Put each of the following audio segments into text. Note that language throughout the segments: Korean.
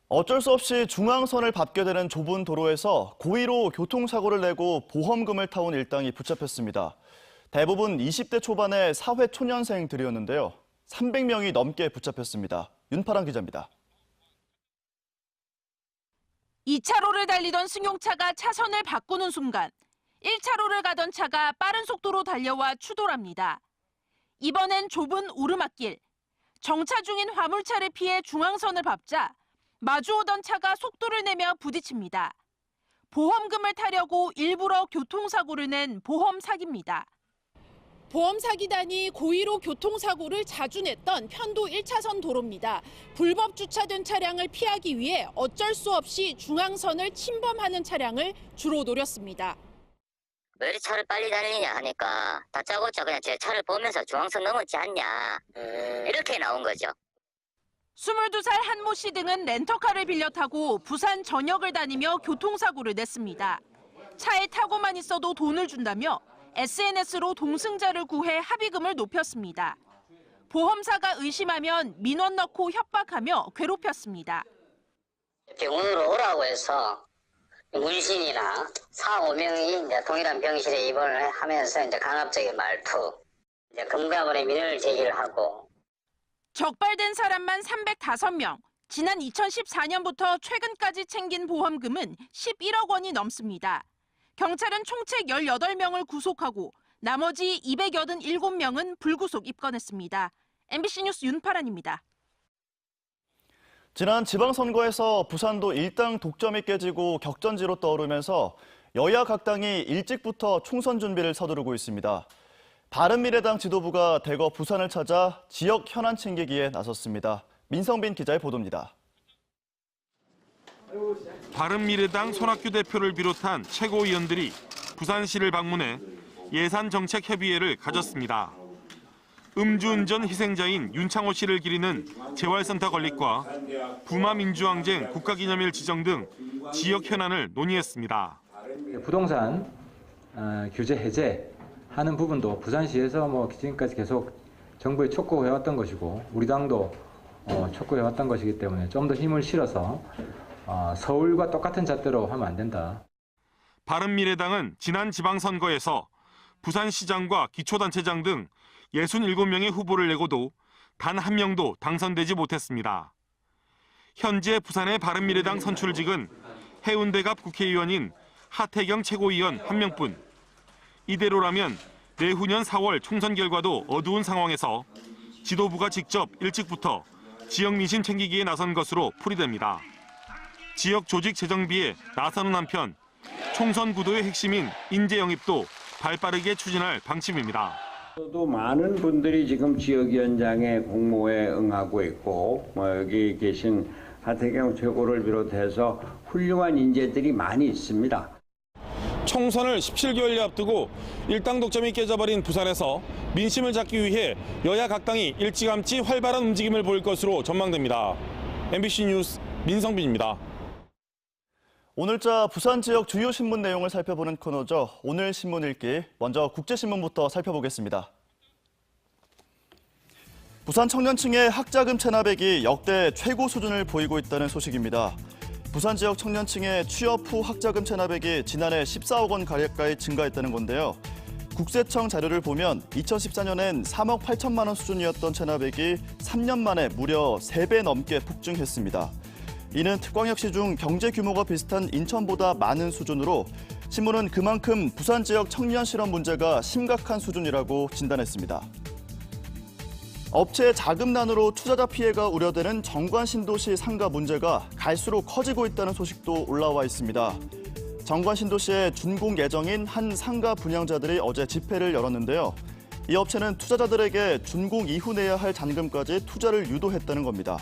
어쩔 수 없이 중앙선을 밟게 되는 좁은 도로에서 고의로 교통사고를 내고 보험금을 타온 일당이 붙잡혔습니다. 대부분 20대 초반의 사회 초년생들이었는데요. 300명이 넘게 붙잡혔습니다. 윤파랑 기자입니다. 2차로를 달리던 승용차가 차선을 바꾸는 순간 1차로를 가던 차가 빠른 속도로 달려와 추돌합니다. 이번엔 좁은 오르막길. 정차 중인 화물차를 피해 중앙선을 밟자 마주오던 차가 속도를 내며 부딪힙니다. 보험금을 타려고 일부러 교통사고를 낸 보험 사기입니다. 보험 사기단이 고의로 교통사고를 자주 냈던 편도 1차선 도로입니다. 불법 주차된 차량을 피하기 위해 어쩔 수 없이 중앙선을 침범하는 차량을 주로 노렸습니다. 왜 이리 차를 빨리 달리냐 하니까 다짜고짜 그냥 제 차를 보면서 중앙선 넘었지 않냐 이렇게 나온 거죠. 22살 한모 씨 등은 렌터카를 빌려 타고 부산 전역을 다니며 교통사고를 냈습니다. 차에 타고만 있어도 돈을 준다며 SNS로 동승자를 구해 합의금을 높였습니다. 보험사가 의심하면 민원 넣고 협박하며 괴롭혔습니다. 병원으로 오라고 해서 문신이나 4-5명이 이제 동일한 병실에 입원을 하면서 이제 강압적인 말투, 이제 금감원에 민원을 제기를 하고. 적발된 사람만 305명. 지난 2014년부터 최근까지 챙긴 보험금은 11억 원이 넘습니다. 경찰은 총책 18명을 구속하고 나머지 287명은 불구속 입건했습니다. MBC 뉴스 윤파란입니다. 지난 지방선거에서 부산도 일당 독점이 깨지고 격전지로 떠오르면서 여야 각 당이 일찍부터 총선 준비를 서두르고 있습니다. 바른미래당 지도부가 대거 부산을 찾아 지역 현안 챙기기에 나섰습니다. 민성빈 기자의 보도입니다. 바른미래당 손학규 대표를 비롯한 최고위원들이 부산시를 방문해 예산정책협의회를 가졌습니다. 음주운전 희생자인 윤창호 씨를 기리는 재활센터 건립과 부마민주항쟁 국가기념일 지정 등 지역 현안을 논의했습니다. 부동산 규제 해제하는 부분도 부산시에서 지금까지 계속 정부에 촉구해왔던 것이고 우리 당도 촉구해왔던 것이기 때문에 좀 더 힘을 실어서 서울과 똑같은 잣대로 하면 안 된다. 바른미래당은 지난 지방선거에서 부산시장과 기초단체장 등 67명의 후보를 내고도 단 한 명도 당선되지 못했습니다. 현재 부산의 바른미래당 선출직은 해운대갑 국회의원인 하태경 최고위원 1명뿐. 이대로라면 내후년 4월 총선 결과도 어두운 상황에서 지도부가 직접 일찍부터 지역 민심 챙기기에 나선 것으로 풀이됩니다. 지역 조직 재정비에 나서는 한편 총선 구도의 핵심인 인재 영입도 발빠르게 추진할 방침입니다. 또 많은 분들이 지금 지역위원장의 공모에 응하고 있고 여기 계신 하태경 최고를 비롯해서 훌륭한 인재들이 많이 있습니다. 총선을 17개월여 앞두고 일당 독점이 깨져버린 부산에서 민심을 잡기 위해 여야 각 당이 일찌감치 활발한 움직임을 보일 것으로 전망됩니다. MBC 뉴스 민성빈입니다. 오늘자 부산 지역 주요 신문 내용을 살펴보는 코너죠. 오늘 신문 읽기. 먼저 국제신문부터 살펴보겠습니다. 부산 청년층의 학자금 체납액이 역대 최고 수준을 보이고 있다는 소식입니다. 부산 지역 청년층의 취업 후 학자금 체납액이 지난해 14억 원 가까이 증가했다는 건데요. 국세청 자료를 보면 2014년엔 3억 8천만 원 수준이었던 체납액이 3년 만에 무려 3배 넘게 폭증했습니다. 이는 특광역시 중 경제 규모가 비슷한 인천보다 많은 수준으로 신문은 그만큼 부산 지역 청년 실업 문제가 심각한 수준이라고 진단했습니다. 업체의 자금난으로 투자자 피해가 우려되는 정관 신도시 상가 문제가 갈수록 커지고 있다는 소식도 올라와 있습니다. 정관 신도시의 준공 예정인 한 상가 분양자들이 어제 집회를 열었는데요. 이 업체는 투자자들에게 준공 이후 내야 할 잔금까지 투자를 유도했다는 겁니다.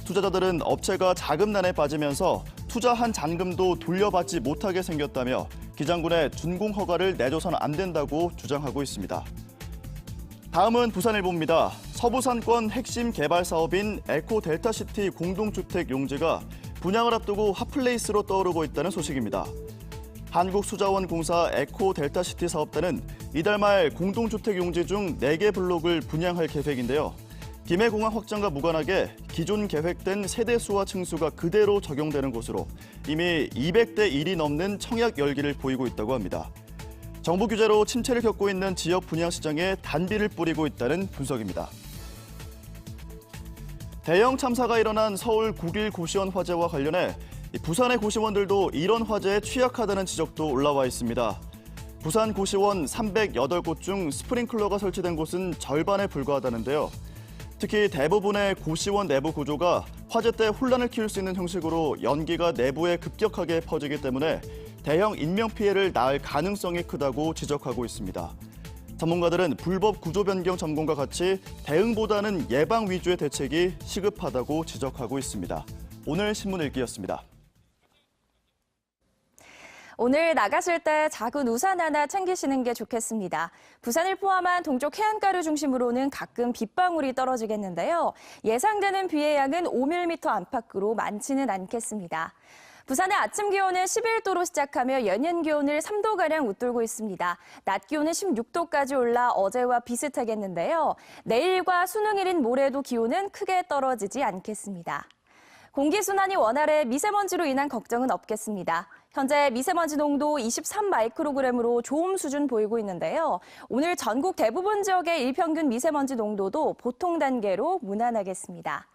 투자자들은 업체가 자금난에 빠지면서 투자한 잔금도 돌려받지 못하게 생겼다며 기장군에 준공 허가를 내줘서는 안 된다고 주장하고 있습니다. 다음은 부산일보입니다. 서부산권 핵심 개발 사업인 에코 델타시티 공동주택 용지가 분양을 앞두고 핫플레이스로 떠오르고 있다는 소식입니다. 한국수자원공사 에코 델타시티 사업단은 이달 말 공동주택 용지 중 4개 블록을 분양할 계획인데요. 김해공항 확장과 무관하게 기존 계획된 세대수와 층수가 그대로 적용되는 곳으로 이미 200대 1이 넘는 청약 열기를 보이고 있다고 합니다. 정부 규제로 침체를 겪고 있는 지역 분양시장에 단비를 뿌리고 있다는 분석입니다. 대형 참사가 일어난 서울 9길 고시원 화재와 관련해 부산의 고시원들도 이런 화재에 취약하다는 지적도 올라와 있습니다. 부산 고시원 308곳 중 스프링클러가 설치된 곳은 절반에 불과하다는데요. 특히 대부분의 고시원 내부 구조가 화재 때 혼란을 키울 수 있는 형식으로 연기가 내부에 급격하게 퍼지기 때문에 대형 인명피해를 낳을 가능성이 크다고 지적하고 있습니다. 전문가들은 불법 구조 변경 점검과 같이 대응보다는 예방 위주의 대책이 시급하다고 지적하고 있습니다. 오늘 신문 읽기였습니다. 오늘 나가실 때 작은 우산 하나 챙기시는 게 좋겠습니다. 부산을 포함한 동쪽 해안가를 중심으로는 가끔 빗방울이 떨어지겠는데요. 예상되는 비의 양은 5mm 안팎으로 많지는 않겠습니다. 부산의 아침 기온은 11도로 시작하며 연yen 기온을 3도가량 웃돌고 있습니다. 낮 기온은 16도까지 올라 어제와 비슷하겠는데요. 내일과 수능일인 모레도 기온은 크게 떨어지지 않겠습니다. 공기순환이 원활해 미세먼지로 인한 걱정은 없겠습니다. 현재 미세먼지 농도 23마이크로그램으로 좋음 수준 보이고 있는데요. 오늘 전국 대부분 지역의 일평균 미세먼지 농도도 보통 단계로 무난하겠습니다.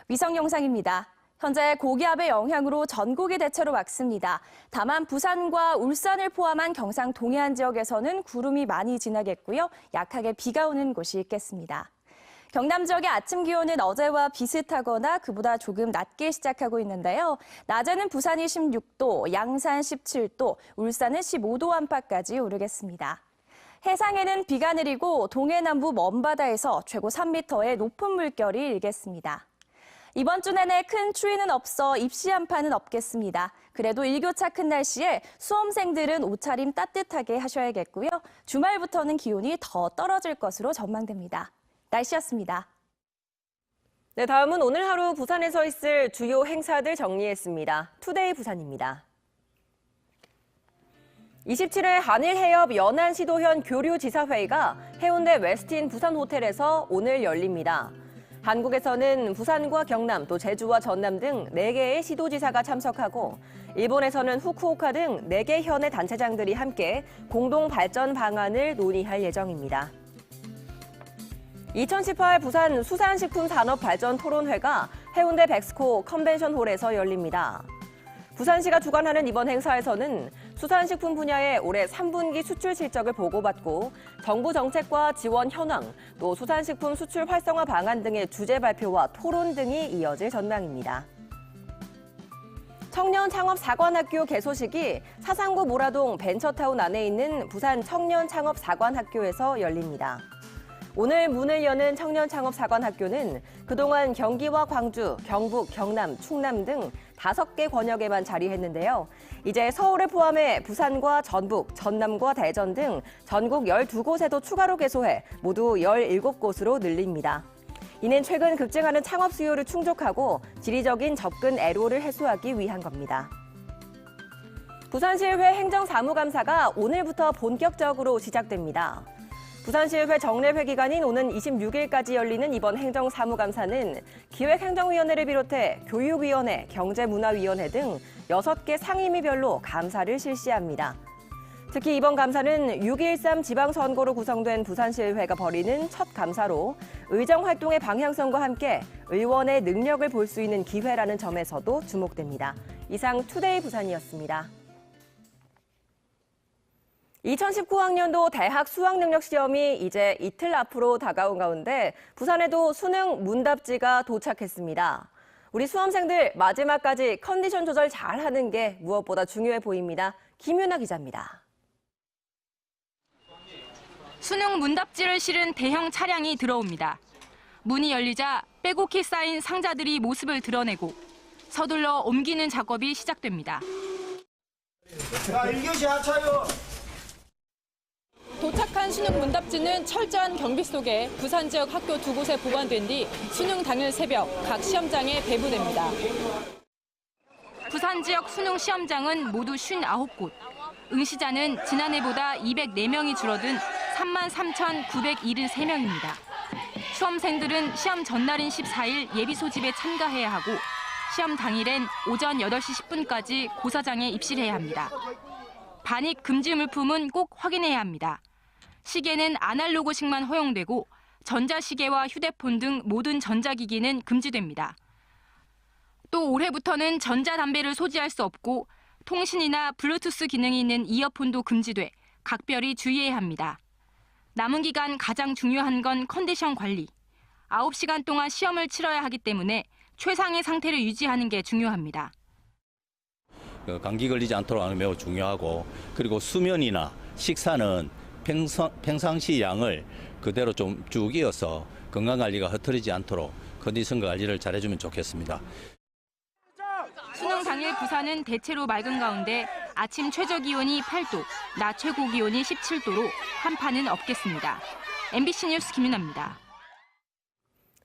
위성 영상입니다. 현재 고기압의 영향으로 전국이 대체로 맑습니다. 다만 부산과 울산을 포함한 경상 동해안 지역에서는 구름이 많이 지나겠고요. 약하게 비가 오는 곳이 있겠습니다. 경남 지역의 아침 기온은 어제와 비슷하거나 그보다 조금 낮게 시작하고 있는데요. 낮에는 부산이 16도, 양산 17도, 울산은 15도 안팎까지 오르겠습니다. 해상에는 비가 내리고 동해 남부 먼바다에서 최고 3m의 높은 물결이 일겠습니다. 이번 주 내내 큰 추위는 없어 입시 한파는 없겠습니다. 그래도 일교차 큰 날씨에 수험생들은 옷차림 따뜻하게 하셔야겠고요. 주말부터는 기온이 더 떨어질 것으로 전망됩니다. 날씨였습니다. 네, 다음은 오늘 하루 부산에서 있을 주요 행사들 정리했습니다. 투데이 부산입니다. 27회 한일해협 연안시도현 교류지사회의가 해운대 웨스틴 부산호텔에서 오늘 열립니다. 한국에서는 부산과 경남, 또 제주와 전남 등 4개의 시도지사가 참석하고 일본에서는 후쿠오카 등 4개 현의 단체장들이 함께 공동 발전 방안을 논의할 예정입니다. 2018 부산 수산식품산업발전토론회가 해운대 백스코 컨벤션홀에서 열립니다. 부산시가 주관하는 이번 행사에서는 수산식품 분야의 올해 3분기 수출 실적을 보고받고 정부 정책과 지원 현황, 또 수산식품 수출 활성화 방안 등의 주제 발표와 토론 등이 이어질 전망입니다. 청년 창업 사관학교 개소식이 사상구 모라동 벤처타운 안에 있는 부산 청년 창업 사관학교에서 열립니다. 오늘 문을 여는 청년창업사관학교는 그동안 경기와 광주, 경북, 경남, 충남 등 5개 권역에만 자리했는데요. 이제 서울을 포함해 부산과 전북, 전남과 대전 등 전국 12곳에도 추가로 개소해 모두 17곳으로 늘립니다. 이는 최근 급증하는 창업 수요를 충족하고 지리적인 접근 애로를 해소하기 위한 겁니다. 부산시의회 행정사무감사가 오늘부터 본격적으로 시작됩니다. 부산시의회 정례회 기간인 오는 26일까지 열리는 이번 행정사무감사는 기획행정위원회를 비롯해 교육위원회, 경제문화위원회 등 6개 상임위별로 감사를 실시합니다. 특히 이번 감사는 6.13 지방선거로 구성된 부산시의회가 벌이는 첫 감사로 의정활동의 방향성과 함께 의원의 능력을 볼 수 있는 기회라는 점에서도 주목됩니다. 이상 투데이 부산이었습니다. 2019학년도 대학 수학능력시험이 이제 이틀 앞으로 다가온 가운데 부산에도 수능 문답지가 도착했습니다. 우리 수험생들 마지막까지 컨디션 조절 잘하는 게 무엇보다 중요해 보입니다. 김윤아 기자입니다. 수능 문답지를 실은 대형 차량이 들어옵니다. 문이 열리자 빼곡히 쌓인 상자들이 모습을 드러내고 서둘러 옮기는 작업이 시작됩니다. 자, 1교시 하차요. 도착한 수능 문답지는 철저한 경비 속에 부산 지역 학교 2곳에 보관된 뒤 수능 당일 새벽 각 시험장에 배부됩니다. 부산 지역 수능 시험장은 모두 59곳. 응시자는 지난해보다 204명이 줄어든 33,973명입니다. 수험생들은 시험 전날인 14일 예비 소집에 참가해야 하고 시험 당일엔 오전 8시 10분까지 고사장에 입실해야 합니다. 반입 금지 물품은 꼭 확인해야 합니다. 시계는 아날로그식만 허용되고 전자시계와 휴대폰 등 모든 전자기기는 금지됩니다. 또 올해부터는 전자담배를 소지할 수 없고 통신이나 블루투스 기능이 있는 이어폰도 금지돼 각별히 주의해야 합니다. 남은 기간 가장 중요한 건 컨디션 관리. 9시간 동안 시험을 치러야 하기 때문에 최상의 상태를 유지하는 게 중요합니다. 감기 걸리지 않도록 하는 게 매우 중요하고, 그리고 수면이나 식사는 평상시 양을 그대로 좀 쭉 이어서 건강관리가 흐트러지지 않도록 컨디션 관리를 잘해주면 좋겠습니다. 수능 당일 부산은 대체로 맑은 가운데 아침 최저 기온이 8도, 낮 최고 기온이 17도로 한파는 없겠습니다. MBC 뉴스 김윤아입니다.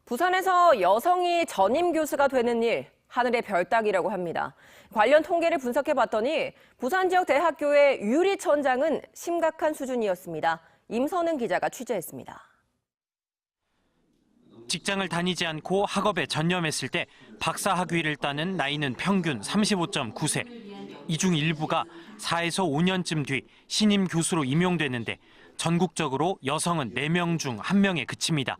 부산에서 여성이 전임 교수가 되는 일, 하늘의 별 따기라고 합니다. 관련 통계를 분석해봤더니 부산 지역 대학교의 유리천장은 심각한 수준이었습니다. 임선은 기자가 취재했습니다. 직장을 다니지 않고 학업에 전념했을 때 박사 학위를 따는 나이는 평균 35.9세. 이 중 일부가 4에서 5년쯤 뒤 신임 교수로 임용되는데 전국적으로 여성은 4명 중 1명에 그칩니다.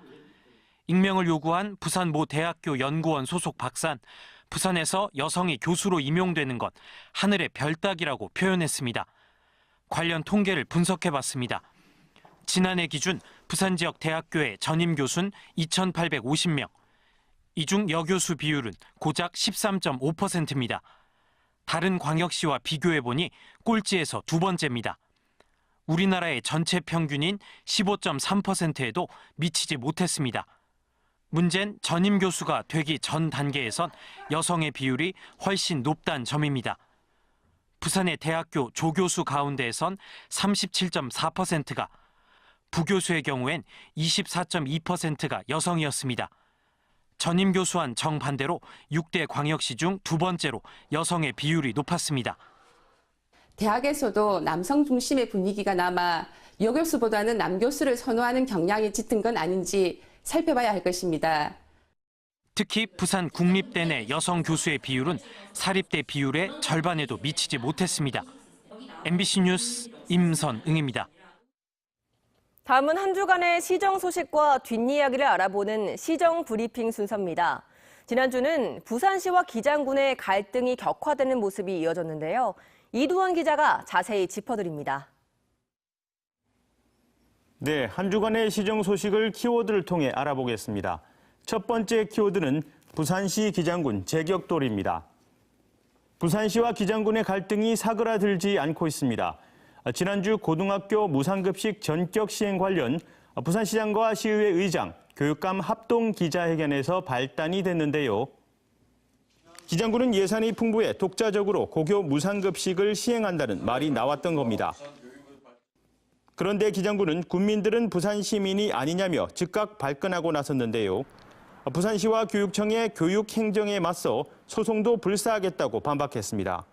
익명을 요구한 부산 모 대학교 연구원 소속 박사는 부산에서 여성이 교수로 임용되는 것 하늘의 별 따기라고 표현했습니다. 관련 통계를 분석해봤습니다. 지난해 기준 부산 지역 대학교의 전임 교수는 2,850명. 이 중 여교수 비율은 고작 13.5%입니다. 다른 광역시와 비교해보니 꼴찌에서 두 번째입니다. 우리나라의 전체 평균인 15.3%에도 미치지 못했습니다. 문제는 전임 교수가 되기 전 단계에선 여성의 비율이 훨씬 높다는 점입니다. 부산의 대학교 조교수 가운데에선 37.4%가, 부교수의 경우엔 24.2%가 여성이었습니다. 전임 교수와는 정반대로 6대 광역시 중 두 번째로 여성의 비율이 높았습니다. 대학에서도 남성 중심의 분위기가 남아 여교수보다는 남교수를 선호하는 경향이 짙은 건 아닌지 살펴봐야 할 것입니다. 특히 부산 국립대 내 여성 교수의 비율은 사립대 비율의 절반에도 미치지 못했습니다. MBC 뉴스 임선응입니다. 다음은 한 주간의 시정 소식과 뒷이야기를 알아보는 시정 브리핑 순서입니다. 지난주는 부산시와 기장군의 갈등이 격화되는 모습이 이어졌는데요. 이두원 기자가 자세히 짚어드립니다. 네, 한 주간의 시정 소식을 키워드를 통해 알아보겠습니다. 첫 번째 키워드는 부산시 기장군 제격돌입니다. 부산시와 기장군의 갈등이 사그라들지 않고 있습니다. 지난주 고등학교 무상급식 전격 시행 관련 부산시장과 시의회 의장, 교육감 합동 기자회견에서 발단이 됐는데요. 기장군은 예산이 풍부해 독자적으로 고교 무상급식을 시행한다는 말이 나왔던 겁니다. 그런데 기장군은 군민들은 부산 시민이 아니냐며 즉각 발끈하고 나섰는데요. 부산시와 교육청의 교육 행정에 맞서 소송도 불사하겠다고 반박했습니다.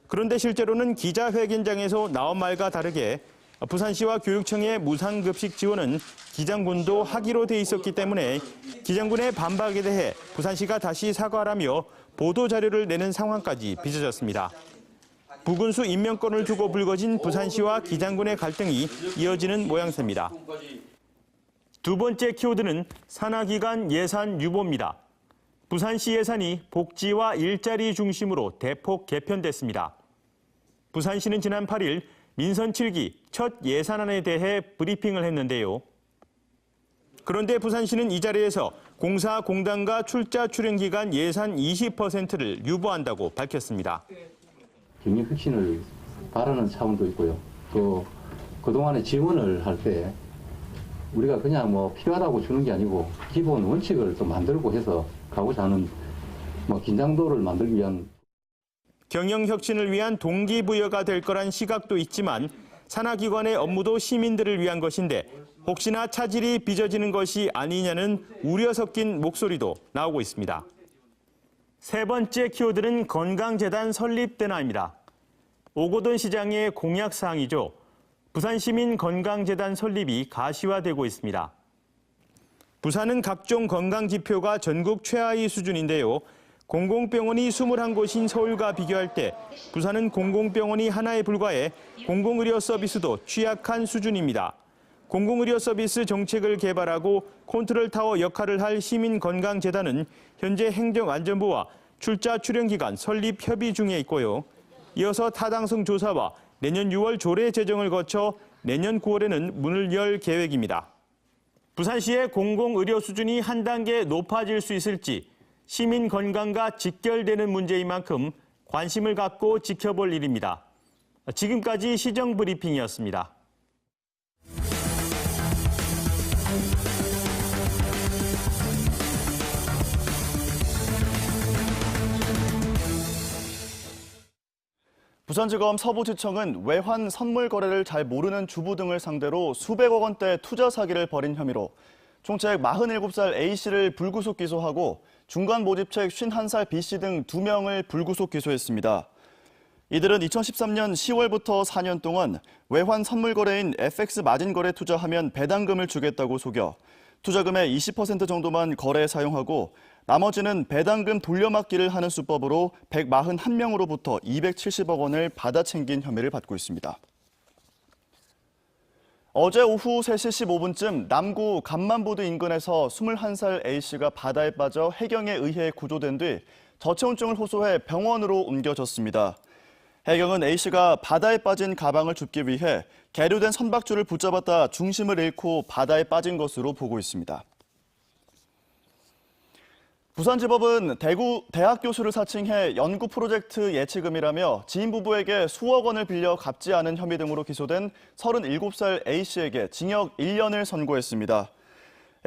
그런데 실제로는 기자회견장에서 나온 말과 다르게 부산시와 교육청의 무상급식 지원은 기장군도 하기로 돼 있었기 때문에 기장군의 반박에 대해 부산시가 다시 사과하라며 보도자료를 내는 상황까지 빚어졌습니다. 부군수 임명권을 두고 불거진 부산시와 기장군의 갈등이 이어지는 모양새입니다. 두 번째 키워드는 산하기관 예산 유보입니다. 부산시 예산이 복지와 일자리 중심으로 대폭 개편됐습니다. 부산시는 지난 8일 민선 7기 첫 예산안에 대해 브리핑을 했는데요. 그런데 부산시는 이 자리에서 공사 공단과 출자 출연 기간 예산 20%를 유보한다고 밝혔습니다. 경영 혁신을 바라는 차원도 있고요. 또 그동안에 지원을 할 때 우리가 그냥 필요하다고 주는 게 아니고 기본 원칙을 또 만들고 해서 가고자 하는 긴장도를 만들기 위한 경영 혁신을 위한 동기부여가 될 거란 시각도 있지만 산하기관의 업무도 시민들을 위한 것인데 혹시나 차질이 빚어지는 것이 아니냐는 우려 섞인 목소리도 나오고 있습니다. 세 번째 키워드는 건강재단 설립 대나입니다. 오고돈 시장의 공약 사항이죠. 부산시민건강재단 설립이 가시화되고 있습니다. 부산은 각종 건강 지표가 전국 최하위 수준인데요. 공공병원이 21곳인 서울과 비교할 때 부산은 공공병원이 하나에 불과해 공공의료 서비스도 취약한 수준입니다. 공공의료 서비스 정책을 개발하고 컨트롤타워 역할을 할 시민건강재단은 현재 행정안전부와 출자 출연기관 설립 협의 중에 있고요. 이어서 타당성 조사와 내년 6월 조례 제정을 거쳐 내년 9월에는 문을 열 계획입니다. 부산시의 공공의료 수준이 한 단계 높아질 수 있을지 시민 건강과 직결되는 문제인 만큼 관심을 갖고 지켜볼 일입니다. 지금까지 시정 브리핑이었습니다. 부산지검 서부지청은 외환 선물 거래를 잘 모르는 주부 등을 상대로 수백억 원대 투자 사기를 벌인 혐의로 총책 47살 A씨를 불구속 기소하고 중간 모집책 51살 B씨 등 2명을 불구속 기소했습니다. 이들은 2013년 10월부터 4년 동안 외환 선물 거래인 FX 마진 거래 투자하면 배당금을 주겠다고 속여 투자금의 20% 정도만 거래에 사용하고 나머지는 배당금 돌려막기를 하는 수법으로 141명으로부터 270억 원을 받아챙긴 혐의를 받고 있습니다. 어제 오후 3시 15분쯤 남구 감만보드 인근에서 21살 A씨가 바다에 빠져 해경에 의해 구조된 뒤 저체온증을 호소해 병원으로 옮겨졌습니다. 해경은 A씨가 바다에 빠진 가방을 줍기 위해 계류된 선박줄을 붙잡았다 중심을 잃고 바다에 빠진 것으로 보고 있습니다. 부산지법은 대학 교수를 사칭해 연구 프로젝트 예치금이라며 지인 부부에게 수억 원을 빌려 갚지 않은 혐의 등으로 기소된 37살 A씨에게 징역 1년을 선고했습니다.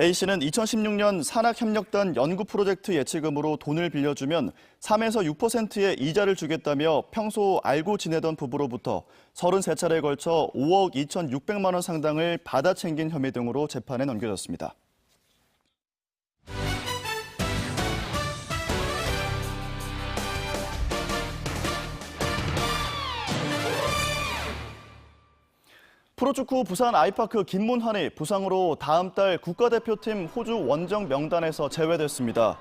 A씨는 2016년 산학협력단 연구 프로젝트 예치금으로 돈을 빌려주면 3에서 6%의 이자를 주겠다며 평소 알고 지내던 부부로부터 33차례에 걸쳐 5억 2,600만 원 상당을 받아챙긴 혐의 등으로 재판에 넘겨졌습니다. 프로축구 부산 아이파크 김문환이 부상으로 다음 달 국가대표팀 호주 원정 명단에서 제외됐습니다.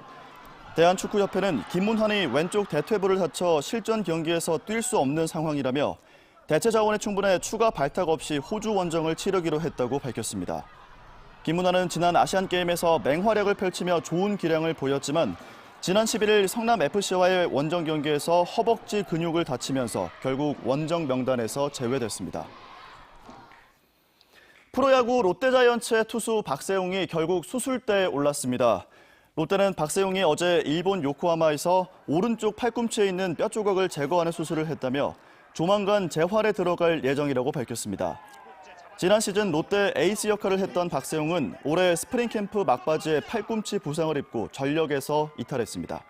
대한축구협회는 김문환이 왼쪽 대퇴부를 다쳐 실전 경기에서 뛸 수 없는 상황이라며 대체 자원이 충분해 추가 발탁 없이 호주 원정을 치르기로 했다고 밝혔습니다. 김문환은 지난 아시안게임에서 맹활약을 펼치며 좋은 기량을 보였지만 지난 11일 성남FC와의 원정 경기에서 허벅지 근육을 다치면서 결국 원정 명단에서 제외됐습니다. 프로야구 롯데자이언츠의 투수 박세웅이 결국 수술대에 올랐습니다. 롯데는 박세웅이 어제 일본 요코하마에서 오른쪽 팔꿈치에 있는 뼈 조각을 제거하는 수술을 했다며 조만간 재활에 들어갈 예정이라고 밝혔습니다. 지난 시즌 롯데 에이스 역할을 했던 박세웅은 올해 스프링 캠프 막바지에 팔꿈치 부상을 입고 전력에서 이탈했습니다.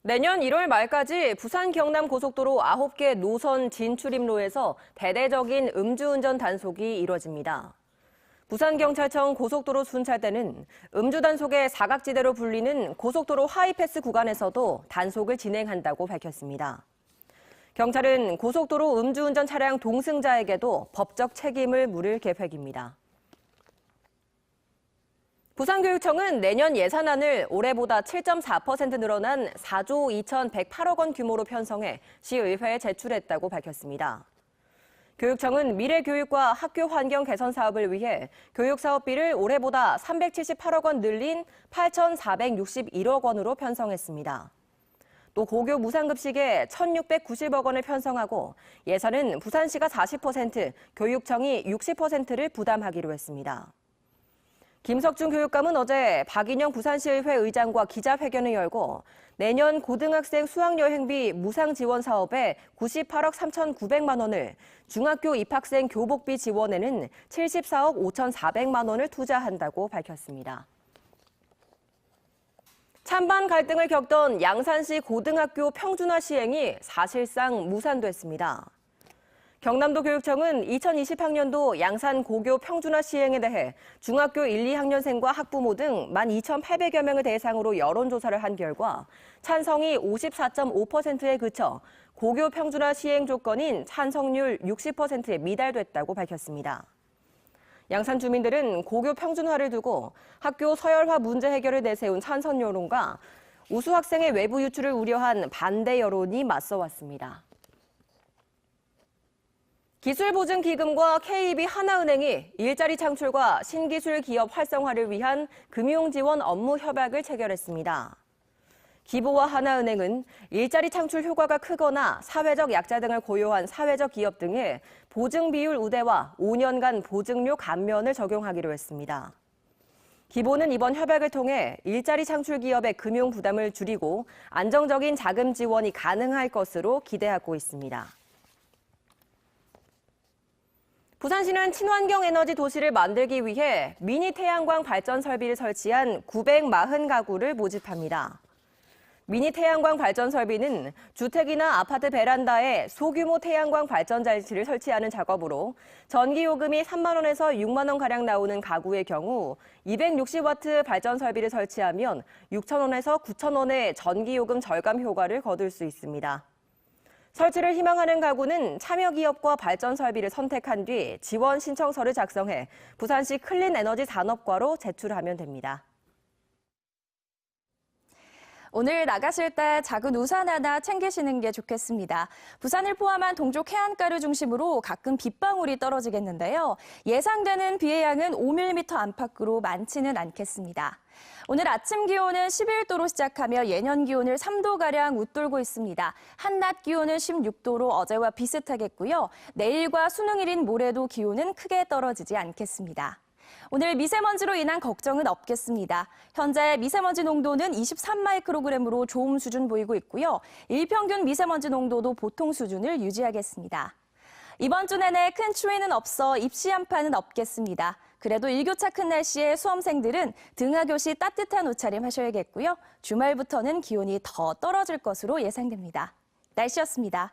내년 1월 말까지 부산 경남 고속도로 9개 노선 진출입로에서 대대적인 음주운전 단속이 이뤄집니다. 부산경찰청 고속도로 순찰대는 음주 단속의 사각지대로 불리는 고속도로 하이패스 구간에서도 단속을 진행한다고 밝혔습니다. 경찰은 고속도로 음주운전 차량 동승자에게도 법적 책임을 물을 계획입니다. 부산교육청은 내년 예산안을 올해보다 7.4% 늘어난 4조 2,108억 원 규모로 편성해 시의회에 제출했다고 밝혔습니다. 교육청은 미래교육과 학교 환경 개선 사업을 위해 교육사업비를 올해보다 378억 원 늘린 8,461억 원으로 편성했습니다. 또 고교 무상급식에 1,690억 원을 편성하고 예산은 부산시가 40%, 교육청이 60%를 부담하기로 했습니다. 김석준 교육감은 어제 박인영 부산시의회 의장과 기자회견을 열고 내년 고등학생 수학여행비 무상 지원 사업에 98억 3,900만 원을, 중학교 입학생 교복비 지원에는 74억 5,400만 원을 투자한다고 밝혔습니다. 찬반 갈등을 겪던 양산시 고등학교 평준화 시행이 사실상 무산됐습니다. 경남도 교육청은 2020학년도 양산 고교 평준화 시행에 대해 중학교 1, 2학년생과 학부모 등 12,800여 명을 대상으로 여론조사를 한 결과 찬성이 54.5%에 그쳐 고교 평준화 시행 조건인 찬성률 60%에 미달됐다고 밝혔습니다. 양산 주민들은 고교 평준화를 두고 학교 서열화 문제 해결을 내세운 찬성 여론과 우수 학생의 외부 유출을 우려한 반대 여론이 맞서왔습니다. 기술보증기금과 KB 하나은행이 일자리 창출과 신기술 기업 활성화를 위한 금융지원 업무 협약을 체결했습니다. 기보와 하나은행은 일자리 창출 효과가 크거나 사회적 약자 등을 고려한 사회적 기업 등에 보증 비율 우대와 5년간 보증료 감면을 적용하기로 했습니다. 기보는 이번 협약을 통해 일자리 창출 기업의 금융 부담을 줄이고 안정적인 자금 지원이 가능할 것으로 기대하고 있습니다. 부산시는 친환경 에너지 도시를 만들기 위해 미니 태양광 발전 설비를 설치한 940가구를 모집합니다. 미니 태양광 발전 설비는 주택이나 아파트 베란다에 소규모 태양광 발전 장치를 설치하는 작업으로 전기요금이 3만 원에서 6만 원가량 나오는 가구의 경우 260와트 발전 설비를 설치하면 6천 원에서 9천 원의 전기요금 절감 효과를 거둘 수 있습니다. 설치를 희망하는 가구는 참여기업과 발전 설비를 선택한 뒤 지원 신청서를 작성해 부산시 클린에너지 산업과로 제출하면 됩니다. 오늘 나가실 때 작은 우산 하나 챙기시는 게 좋겠습니다. 부산을 포함한 동쪽 해안가를 중심으로 가끔 빗방울이 떨어지겠는데요. 예상되는 비의 양은 5mm 안팎으로 많지는 않겠습니다. 오늘 아침 기온은 11도로 시작하며 예년 기온을 3도가량 웃돌고 있습니다. 한낮 기온은 16도로 어제와 비슷하겠고요. 내일과 수능일인 모레도 기온은 크게 떨어지지 않겠습니다. 오늘 미세먼지로 인한 걱정은 없겠습니다. 현재 미세먼지 농도는 23마이크로그램으로 좋음 수준 보이고 있고요. 일평균 미세먼지 농도도 보통 수준을 유지하겠습니다. 이번 주 내내 큰 추위는 없어 입시 한파는 없겠습니다. 그래도 일교차 큰 날씨에 수험생들은 등하교 시 따뜻한 옷차림 하셔야겠고요. 주말부터는 기온이 더 떨어질 것으로 예상됩니다. 날씨였습니다.